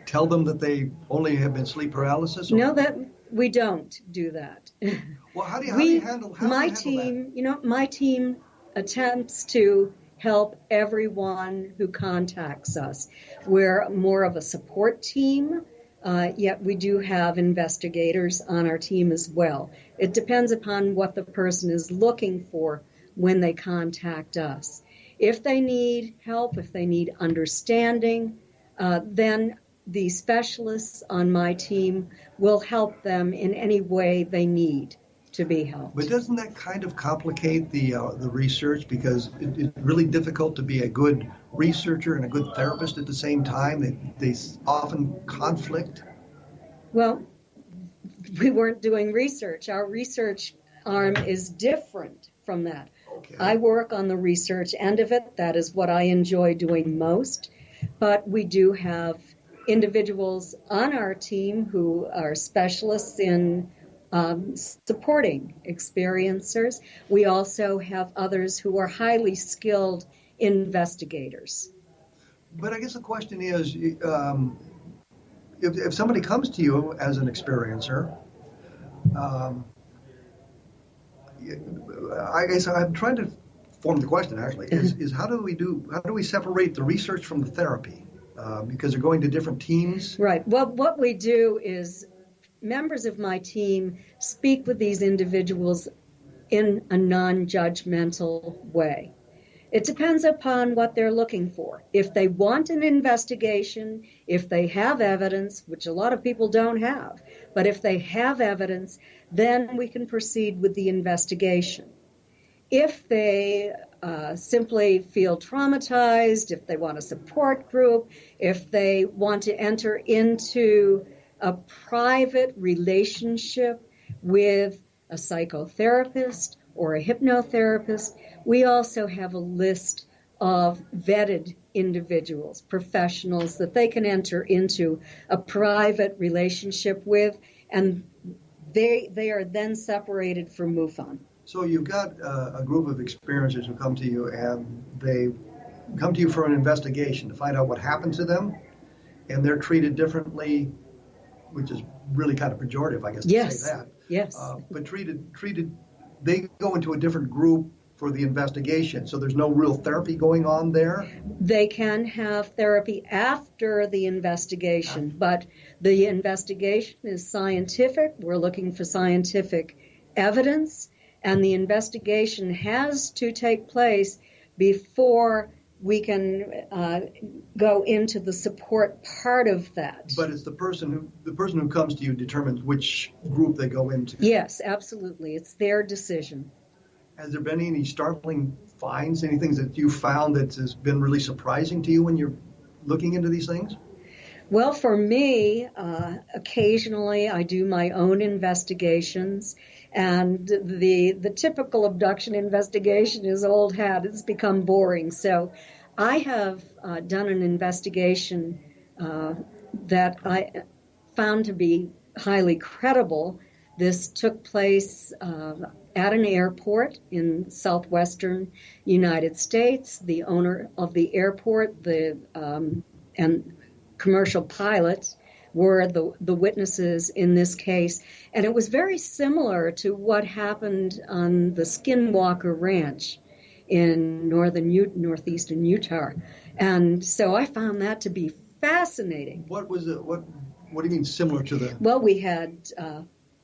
tell them that they only have been sleep paralysis? No, that we don't do that. Well, how do you handle my that? team, my team attempts to help everyone who contacts us. We're more of a support team, yet we do have investigators on our team as well. It depends upon what the person is looking for when they contact us. If they need help, if they need understanding, then the specialists on my team will help them in any way they need to be helped. But doesn't that kind of complicate the research, because it's really difficult to be a good researcher and a good therapist at the same time? They often conflict. Well, we weren't doing research. Our research arm is different from that. Okay. I work on the research end of it. That is what I enjoy doing most. But we do have individuals on our team who are specialists in supporting experiencers. We also have others who are highly skilled investigators. But I guess the question is, if somebody comes to you as an experiencer, I guess I'm trying to form the question actually, is how do we separate the research from the therapy? Because they're going to different teams. Right. Well, what we do is members of my team speak with these individuals in a non-judgmental way. It depends upon what they're looking for. If they want an investigation, if they have evidence, which a lot of people don't have, but if they have evidence, then we can proceed with the investigation. If they simply feel traumatized, if they want a support group, if they want to enter into a private relationship with a psychotherapist or a hypnotherapist, we also have a list of vetted individuals, professionals that they can enter into a private relationship with, and they are then separated from MUFON. So you've got a group of experiencers who come to you, and they come to you for an investigation to find out what happened to them, and they're treated differently, which is really kind of pejorative, I guess, to say that. Yes. But treated they go into a different group for the investigation, so there's no real therapy going on there? They can have therapy after the investigation, but the investigation is scientific. We're looking for scientific evidence, and the investigation has to take place before we can go into the support part of that. But it's the person who comes to you determines which group they go into. Yes, absolutely. It's their decision. Has there been any startling finds, any things that you found that has been really surprising to you when you're looking into these things? Well, for me, occasionally I do my own investigations, and the typical abduction investigation is old hat. It's become boring. So I have done an investigation that I found to be highly credible. This took place at an airport in southwestern United States. The owner of the airport, and commercial pilots were the witnesses in this case. And it was very similar to what happened on the Skinwalker Ranch in northeastern Utah. And so I found that to be fascinating. What was it? What do you mean similar to the? Well, we had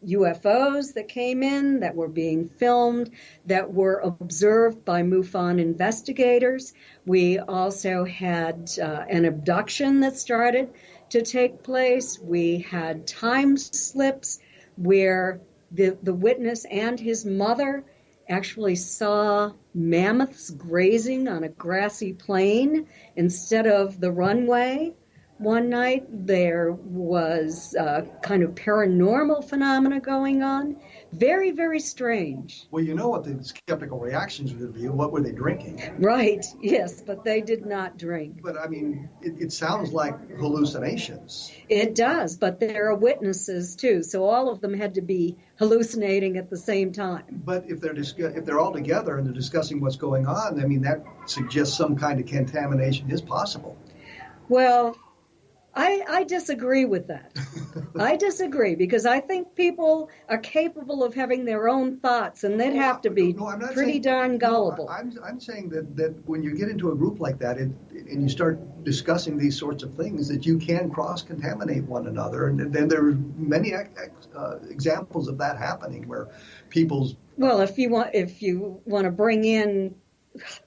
UFOs that came in that were being filmed, that were observed by MUFON investigators. We also had an abduction that started to take place. We had time slips where the witness and his mother actually saw mammoths grazing on a grassy plain instead of the runway. One night there was kind of paranormal phenomena going on. Very, very strange. Well, you know what the skeptical reactions would be. What were they drinking? Right, yes, but they did not drink. But, I mean, it sounds like hallucinations. It does, but there are witnesses, too, so all of them had to be hallucinating at the same time. But if they're all together and they're discussing what's going on, I mean, that suggests some kind of contamination is possible. Well, I disagree with that. I disagree because I think people are capable of having their own thoughts, and they'd have to be pretty darn gullible. I'm saying that when you get into a group like that and you start discussing these sorts of things, that you can cross-contaminate one another, and then there are many examples of that happening where people's. Well, if you want to bring in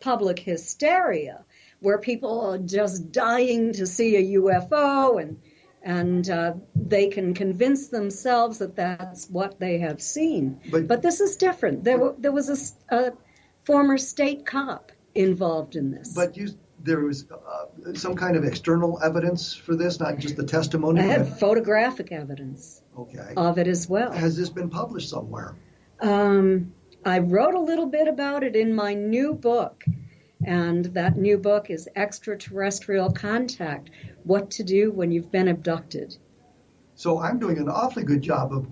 public hysteria, where people are just dying to see a UFO and they can convince themselves that that's what they have seen. But this is different. There was a former state cop involved in this. But there was some kind of external evidence for this, not just the testimony? I had photographic evidence of it as well. Has this been published somewhere? I wrote a little bit about it in my new book. And that new book is Extraterrestrial Contact, What to Do When You've Been Abducted. So I'm doing an awfully good job of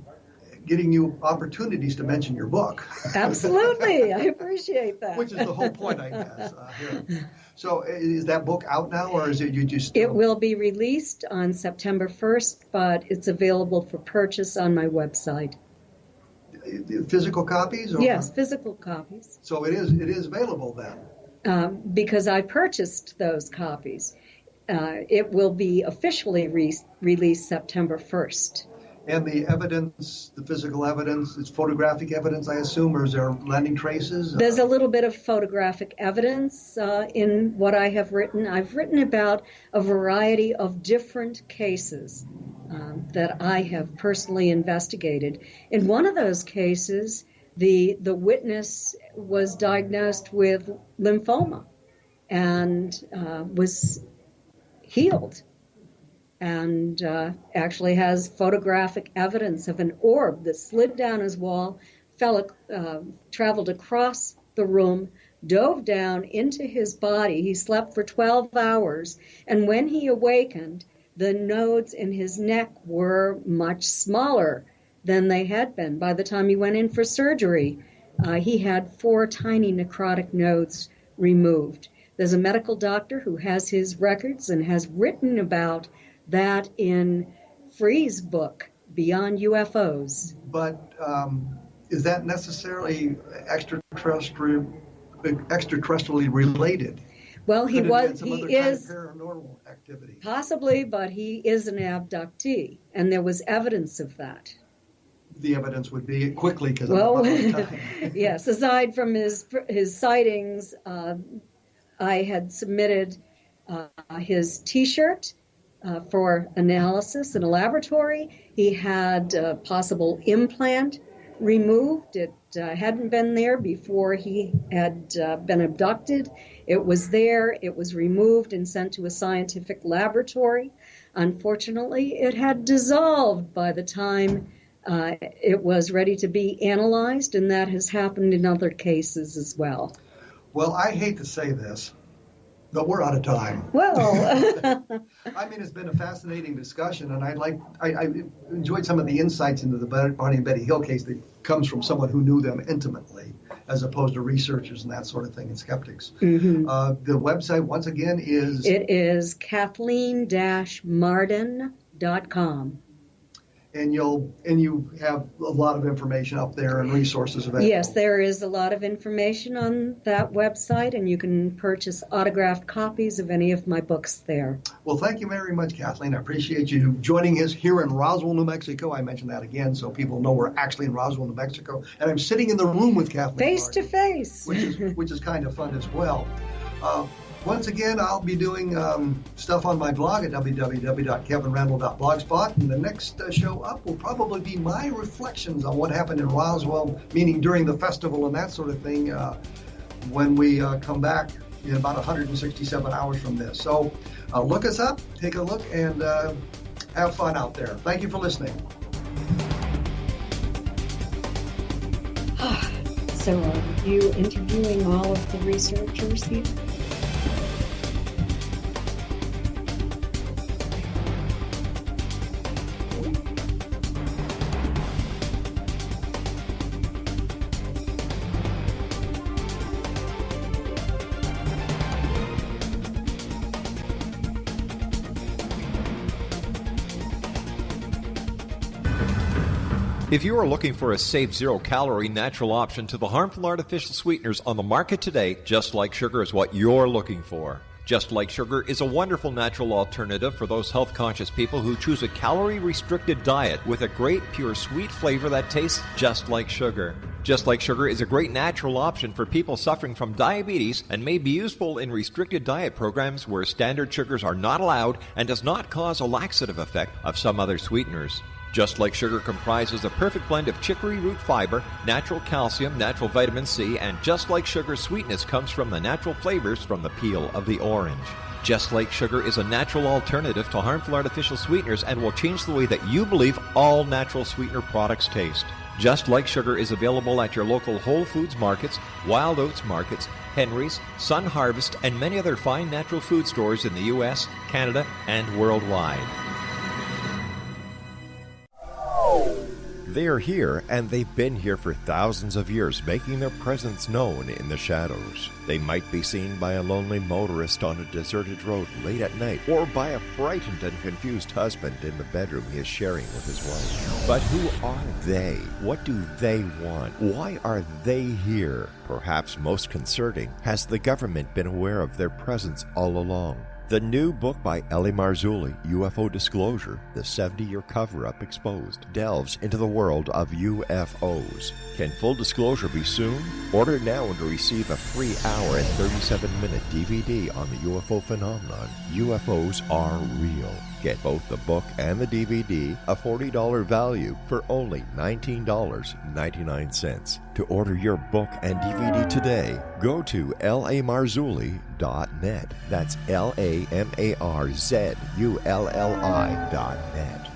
getting you opportunities to mention your book. Absolutely. I appreciate that. Which is the whole point, I guess. Here. So is that book out now, or is it you just... It will be released on September 1st, but it's available for purchase on my website. Physical copies? Or? Yes, physical copies. So it is available then? Because I purchased those copies. It will be officially released September 1st. And the evidence, the physical evidence, it's photographic evidence, I assume, or is there landing traces? There's a little bit of photographic evidence in what I have written. I've written about a variety of different cases that I have personally investigated. In one of those cases, the witness was diagnosed with lymphoma and was healed, and actually has photographic evidence of an orb that slid down his wall, traveled across the room, dove down into his body. He slept for 12 hours, and when he awakened, the nodes in his neck were much smaller than they had been. By the time he went in for surgery, he had 4 tiny necrotic nodes removed. There's a medical doctor who has his records and has written about that in Free's book, Beyond UFOs. But is that necessarily extraterrestrially related? Well, he Could it was. be some He other kind of is paranormal activity. possibly, but he is an abductee, and there was evidence of that. The evidence would be quickly because Well, I'm out of time. yes. Aside from his sightings, I had submitted his T-shirt for analysis in a laboratory. He had a possible implant removed. It hadn't been there before he had been abducted. It was there. It was removed and sent to a scientific laboratory. Unfortunately, it had dissolved by the time it was ready to be analyzed, and that has happened in other cases as well. Well, I hate to say this, but we're out of time. Well, I mean, it's been a fascinating discussion, and I enjoyed some of the insights into the Barney and Betty Hill case that comes from someone who knew them intimately, as opposed to researchers and that sort of thing and skeptics. Mm-hmm. The website, once again, is... It is Kathleen-Marden.com. And you have a lot of information up there and resources available. Yes, there is a lot of information on that website, and you can purchase autographed copies of any of my books there. Well, thank you very much, Kathleen. I appreciate you joining us here in Roswell, New Mexico. I mentioned that again so people know we're actually in Roswell, New Mexico. And I'm sitting in the room with Kathleen. Face to face. Which is kind of fun as well. Once again, I'll be doing stuff on my blog at www.kevinrandle.blogspot, and the next show up will probably be my reflections on what happened in Roswell, meaning during the festival and that sort of thing, when we come back in about 167 hours from this. So look us up, take a look, and have fun out there. Thank you for listening. So are you interviewing all of the researchers here? If you are looking for a safe, zero-calorie, natural option to the harmful artificial sweeteners on the market today, Just Like Sugar is what you're looking for. Just Like Sugar is a wonderful natural alternative for those health-conscious people who choose a calorie-restricted diet with a great, pure, sweet flavor that tastes just like sugar. Just Like Sugar is a great natural option for people suffering from diabetes and may be useful in restricted diet programs where standard sugars are not allowed and does not cause a laxative effect of some other sweeteners. Just Like Sugar comprises a perfect blend of chicory root fiber, natural calcium, natural vitamin C, and Just Like Sugar's sweetness comes from the natural flavors from the peel of the orange. Just Like Sugar is a natural alternative to harmful artificial sweeteners and will change the way that you believe all natural sweetener products taste. Just Like Sugar is available at your local Whole Foods markets, Wild Oats markets, Henry's, Sun Harvest, and many other fine natural food stores in the U.S., Canada, and worldwide. They are here, and they've been here for thousands of years, making their presence known in the shadows. They might be seen by a lonely motorist on a deserted road late at night, or by a frightened and confused husband in the bedroom he is sharing with his wife. But who are they? What do they want? Why are they here? Perhaps most concerning, has the government been aware of their presence all along? The new book by Ellie Marzulli, UFO Disclosure, the 70-year cover-up exposed, delves into the world of UFOs. Can full disclosure be soon? Order now to receive a free hour and 37-minute DVD on the UFO phenomenon. UFOs are real. Get both the book and the DVD, a $40 value, for only $19.99. To order your book and DVD today, go to lamarzulli.net. That's LAMARZULLI.net.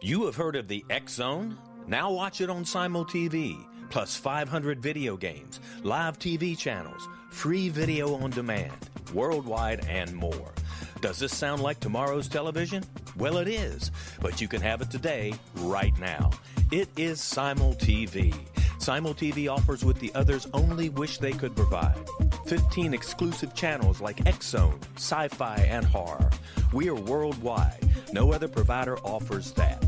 You have heard of the X Zone? Now watch it on Simul TV, plus 500 video games, live TV channels, free video on demand, worldwide, and more. Does this sound like tomorrow's television? Well, it is, but you can have it today, right now. It is Simul TV. Simul TV offers what the others only wish they could provide. 15 exclusive channels like X Zone, sci-fi, and horror. We are worldwide. No other provider offers that.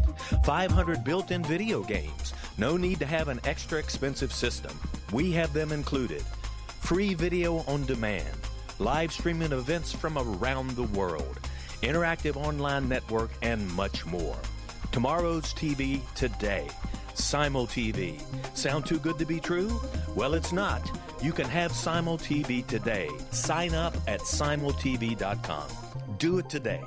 500 built-in video games, No need to have an extra expensive system. We have them included. Free video on demand, live streaming events from around the world, interactive online network, and much more. Tomorrow's TV today. Simul TV. Sound too good to be true? Well, it's not. You can have Simul TV today. Sign up at simultv.com. Do it today.